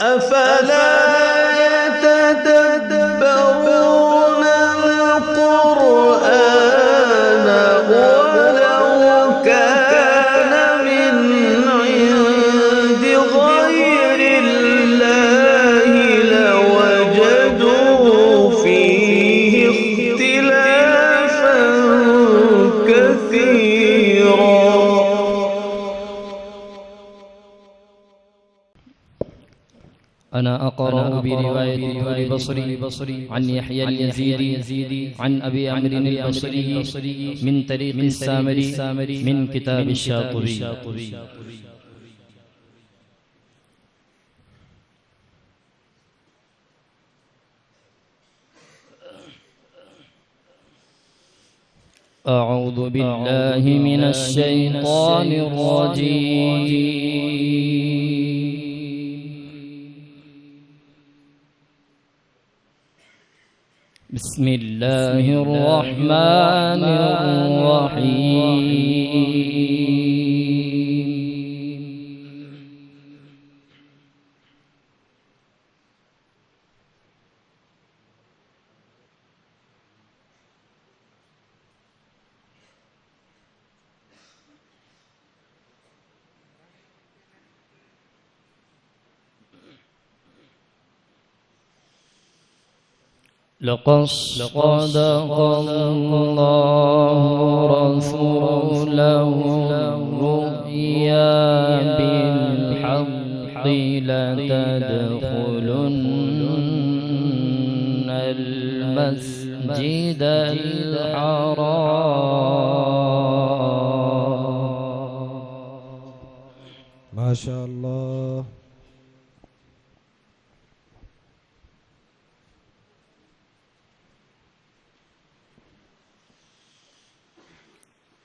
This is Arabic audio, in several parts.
أفلا يتدبرون القرآن ولو كان من عند غير الله لوجدوا فيه اختلافا كثيرا. أنا أقرأ برواية البصري عن يحيى اليزيدي عن أبي عمرو البصري من طريق السامري من كتاب الشاطبي. أعوذ بالله من الشيطان الرجيم. بسم الله الرحمن الرحيم. لقد صدق الله رسوله الرؤيا بالحق لتدخلن المسجد الحرام. ما شاء الله.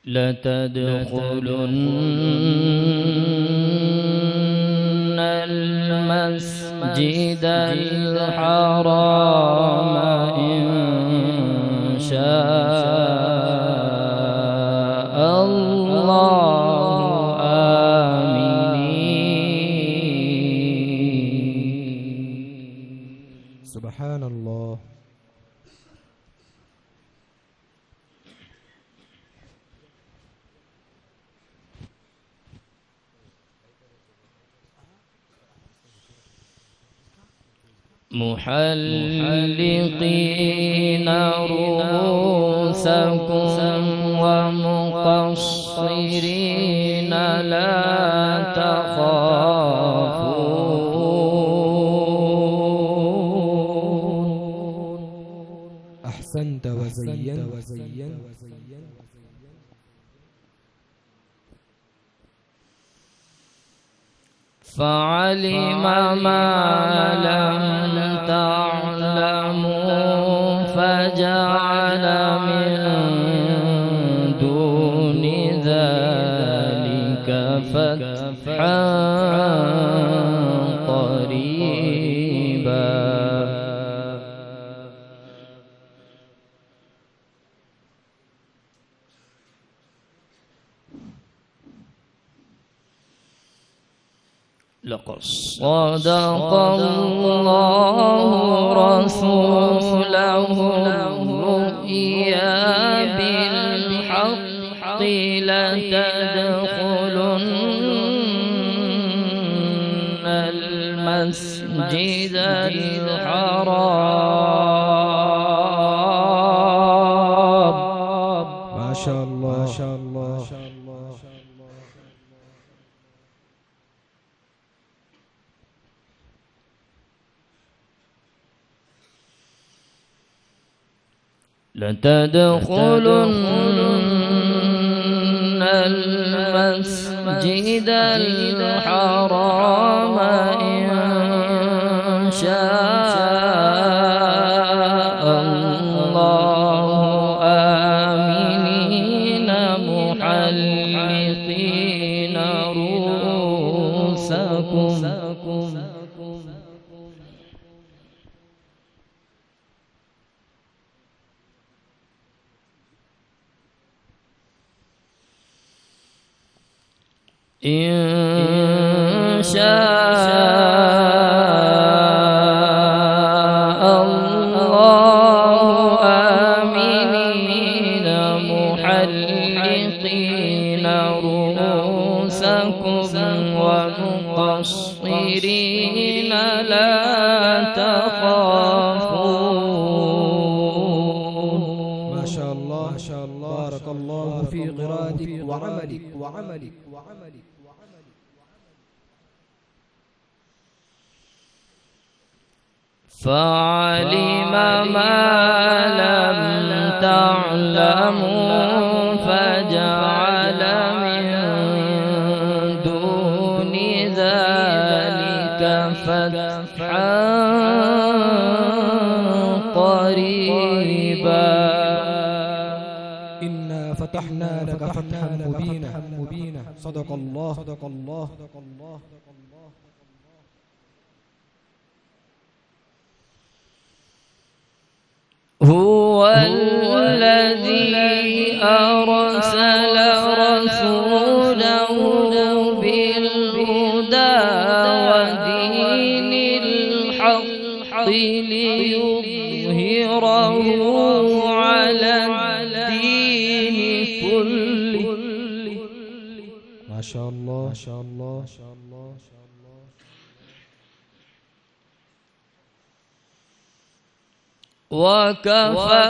لتدخلن المسجد الحرام إن شاء الله آمنين. سبحان الله. محلقين رؤوسكم ومقصرين لا تخافون. أحسنت وزينت. فعلم ما لم تعلموا فجعل من دون ذلك فتحا قريبا. لقد صدق الله رسوله الرؤيا بالحق لتدخلن المسجد الحرام. ما شاء الله. ما شاء الله. لتدخلن المسجد الحرام إن شاء الله آمنين محلقين رؤوسكم إن شاء مقصرين لا تخافون. ما شاء الله، ما شاء الله، بارك الله في قراءتك وعملك وعملك وعملك. فعلم ما لم تعلموا فجعل من دون ذلك فتحا قريبا. إنا فتحنا لك فتحا مبينا. صدق الله، صدق الله. هو الذي أرسل رسوله بالهدى ودين الحق ليظهره على الدين كله. ما شاء الله، ما شاء الله، ما شاء الله. وكفى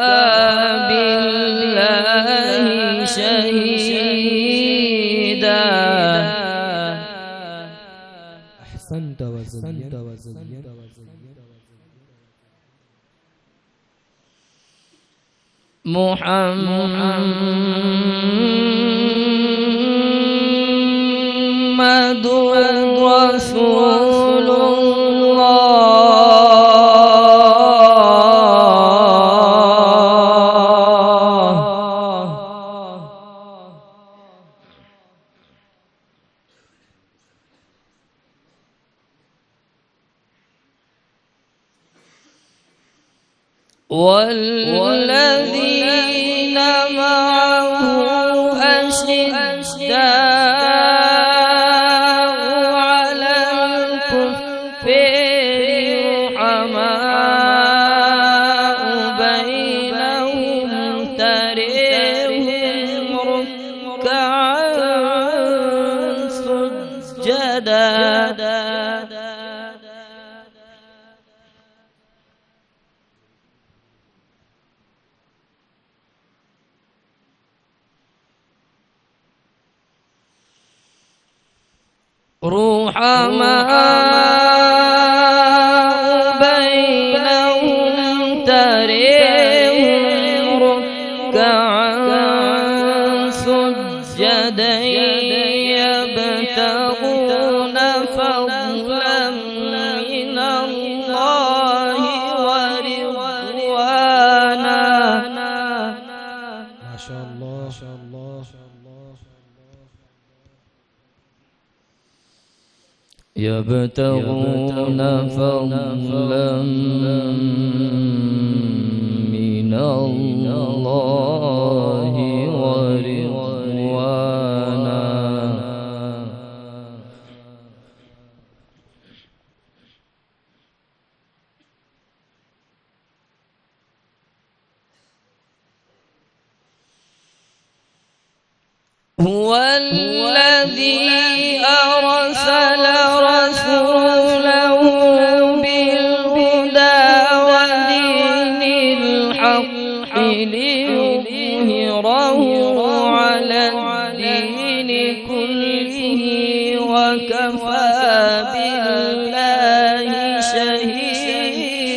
بالله شهيدا. أحسنت وزينت. محمد رسول الله. والذين معه أشداء على الكفار رحماء بينهم تراهم ركعا سجدا. رحماء بينهم تراهم ركعا سجدا يبتغون فضلا من الله ورضوانا. ما شاء الله، ما شاء الله. يبتغون فضلا من الله ورضوانا. هو الذي أرسل رسوله بالهدى ودين الحق ليظهره على الدين كله وكفى بالله شهيدا.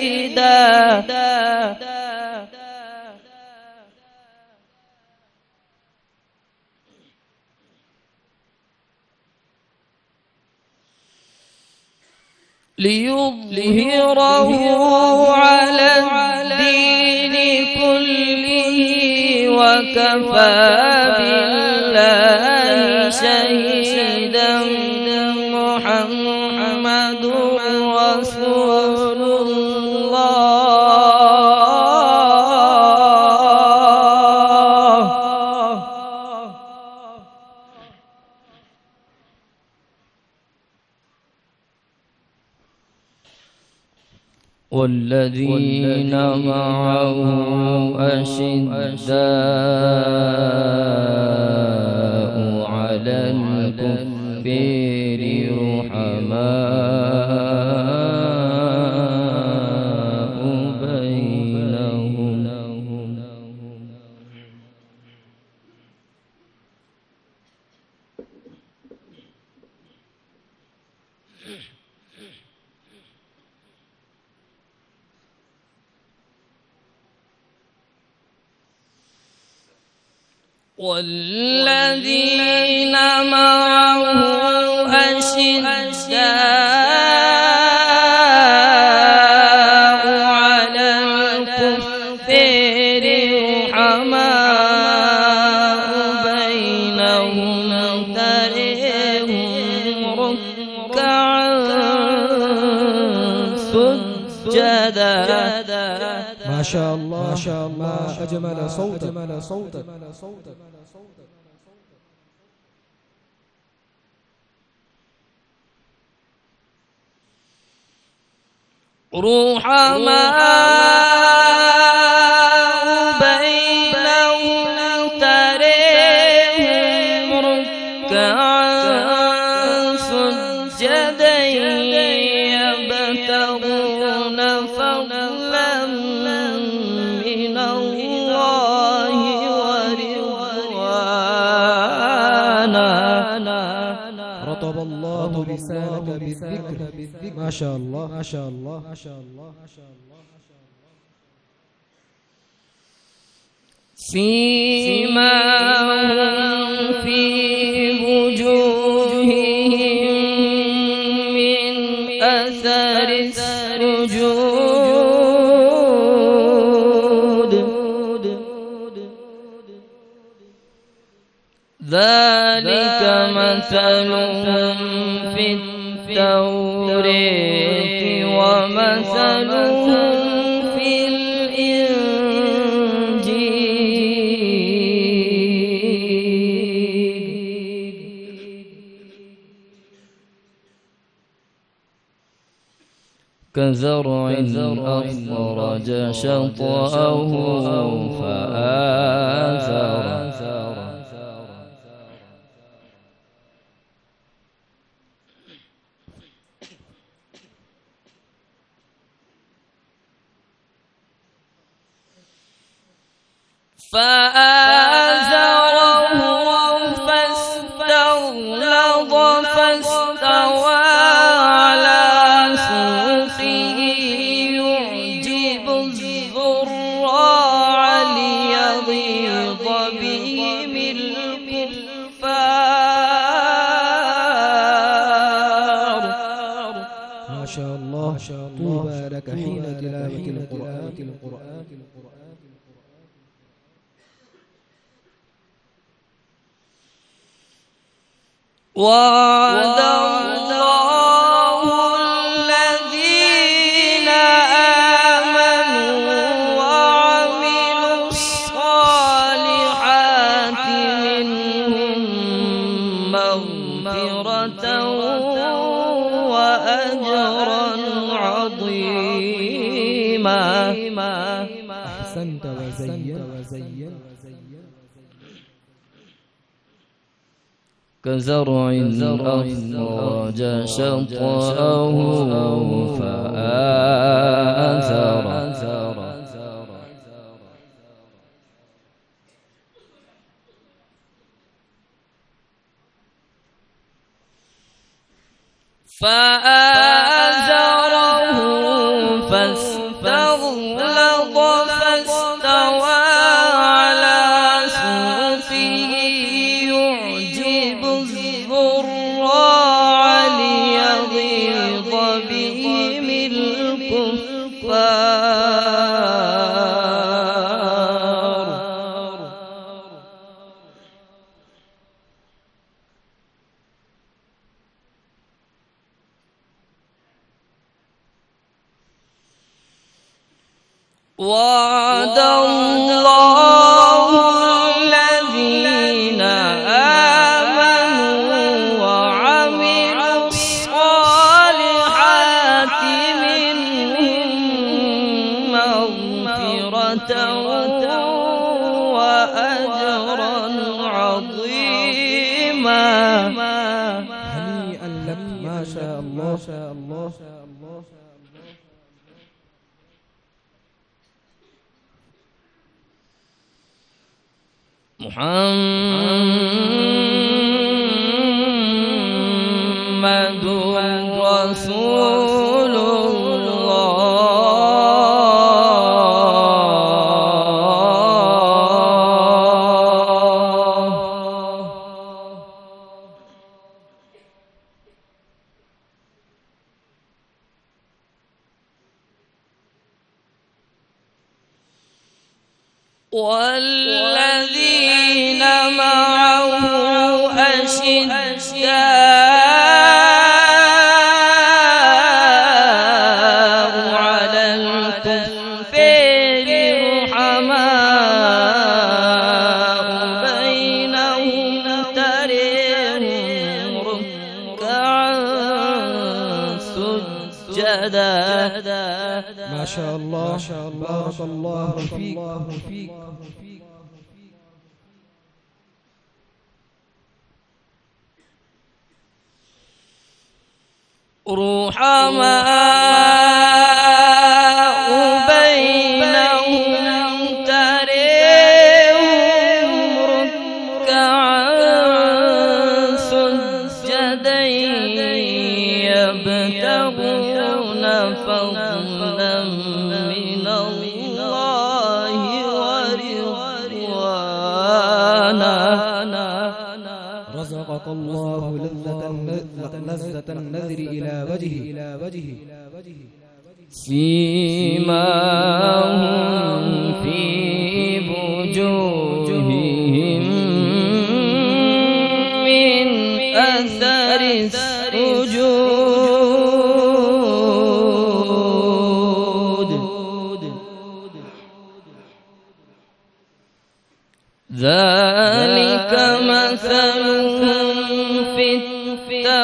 ليظهره على الدين كله وكفى بالله شهيدا. محمد رسول الله. والذين معه أشداء على الكفار رحماء بينهم. والذين معه أشداء على الكفار رحماء بينهم تراهم ركعا سجدا. ما شاء الله ما شاء الله أجمل صوتك. رحماء بينهم تراهم ركعا سجدا يبتغون فضلا من الله ورضوانا. رطب الله لسانك بالذكر. ما شاء الله ما شاء الله ما شاء الله. سيماهم في وجوههم من أثر السجود ذلك مثلهم في التوراة ومثلهم في الإنجيل كزرع أخرج شطأه فآزره فاستغلظ فاستوى على سوقه يعجب الزراع ليغيظ بهم الكفار. ما شاء الله طوبى لك حين تلاوة القرآن. وعد الله الذين آمنوا وعملوا الصالحات منهم مغفرة وأجرا عظيما. أحسنت وزين. كزرع أخرج شطأه فآزره فاستغلظ فاستوى على سوقه يعجب الزراع ليغيظ بهم الكفار. وعد الله الذين آمنوا وعملوا الصالحات منهم مغفرة وأجرا عظيما. هنيئا لك. ما شاء الله شاء الله. محمد رسول والذين معه أشداء على الكفار رحماء بينهم تراهم ركعا سجدا. ما شاء الله. بارك الله فيك. رحماء بينهم تراهم ركعا سجدا يبتغون فضلا من الله ورضوانا. رزقك الله لذة النذر إلى وجهه. سيماهم في وجوههم من أثر السجود ذلك مثلهم في التوراة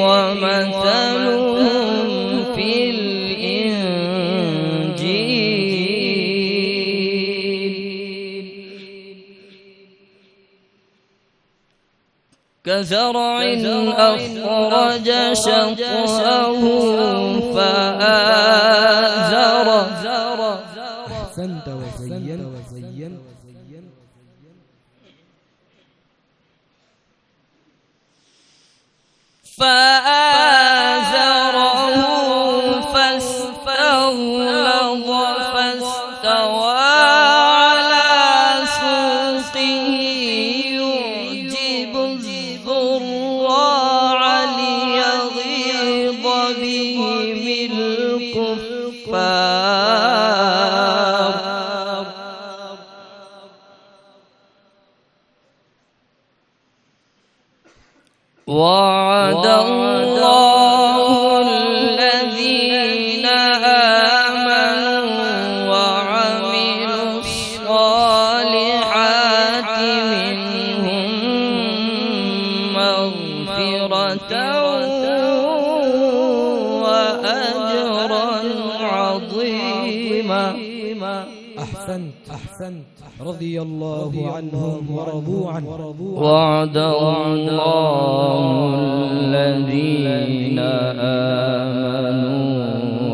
ومثلهم في الإنجيل كزرع أخرج شطأه فآزره. أحسنت وزين. فآزره فاستغلظ فاستوى على سوقه يعجب الزراع ليغيظ بهم الكفار. وعد الله الذين آمنوا وعملوا الصالحات منهم مغفرة وأجرا عظيما. أحسنت. رضي الله عنهم ورضوا عنه. وعد الله الذين آمنوا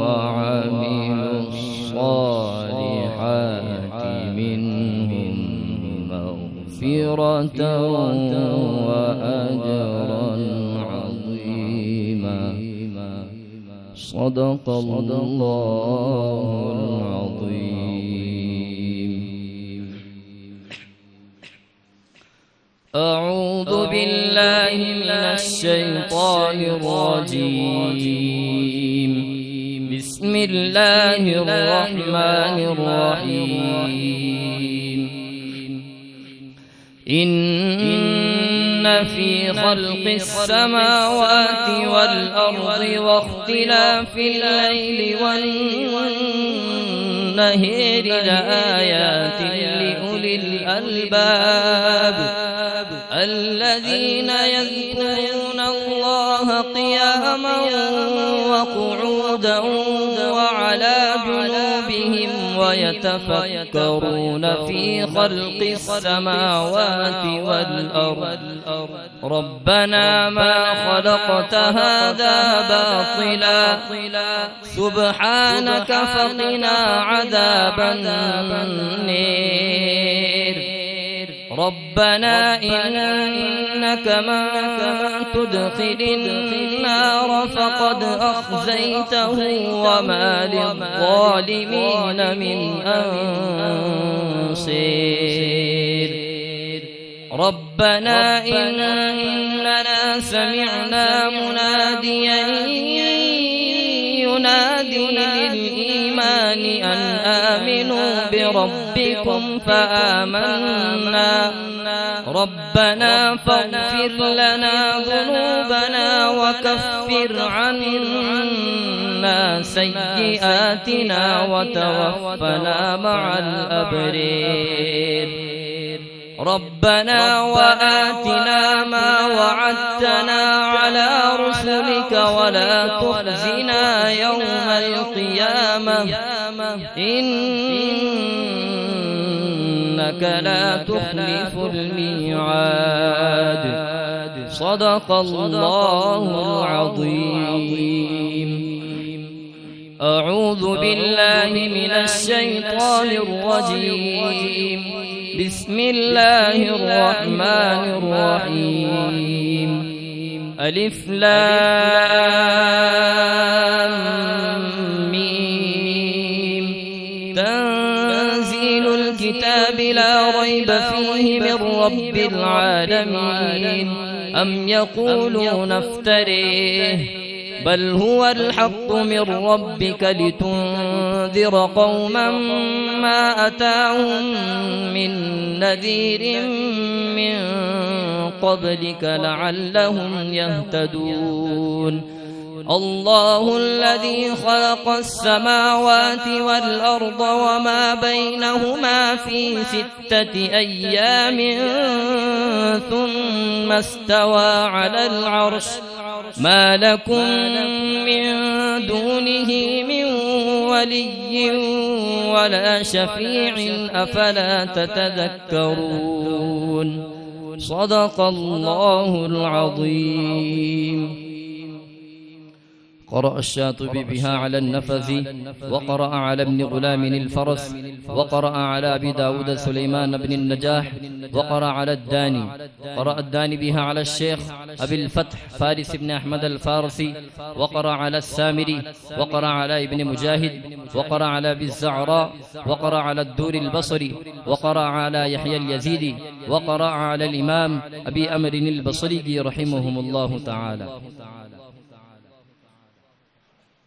وعملوا الصالحات منهم مغفرة وأجرا عظيما. صدق الله العظيم. أعوذ بالله من الشيطان الرجيم. بسم الله الرحمن الرحيم. إن في خلق السماوات والأرض واختلاف الليل والنهار لآيات لأولي الألباب الذين يذكرون الله قياما قياما وقعودا وعلى جنوبهم ويتفكرون في خلق السماوات والأرض ربنا ما خلقت هذا باطلا سبحانك فقنا عذاب النير ربنا إنك من تدخل النار فقد أخزيته وما للظالمين من أنصير ربنا إننا سمعنا مناديا ينادي للإيمان أن آمنوا بربكم فآمنا ربنا فاغفر لنا ذنوبنا وكفر عنا سيئاتنا وتوفنا مع الأبرار ربنا وآتنا ما وعدتنا على رسلك ولا تخزنا يوم القيامة إنك لا تخلف الميعاد صدق الله العظيم. أعوذ بالله من الشيطان الرجيم. بسم الله الرحمن الرحيم. ألف لام ميم. تنزيل الكتاب لا ريب فيه من رب العالمين. أم يقولون افتريه بل هو الحق من ربك لتنذر قوما ما أتاهم من نذير من قبلك لعلهم يهتدون. الله الذي خلق السماوات والأرض وما بينهما في 6 أيام ثم استوى على العرش ما لكم من دونه من ولي ولا شفيع أفلا تتذكرون. صدق الله العظيم. قرأ الشاطبي بها على النفذ وقرأ على ابن غلام الفرس وقرأ على أبي داود سليمان بن النجاح وقرأ على الداني. قرأ الداني بها على الشيخ أبي الفتح فارس بن أحمد الفارسي وقرأ على السامري وقرأ على ابن مجاهد وقرأ على أبي الزعراء وقرأ على الدور البصري وقرأ على يحيى اليزيدي وقرأ على الإمام أبي أمر البصري رحمهم الله تعالى.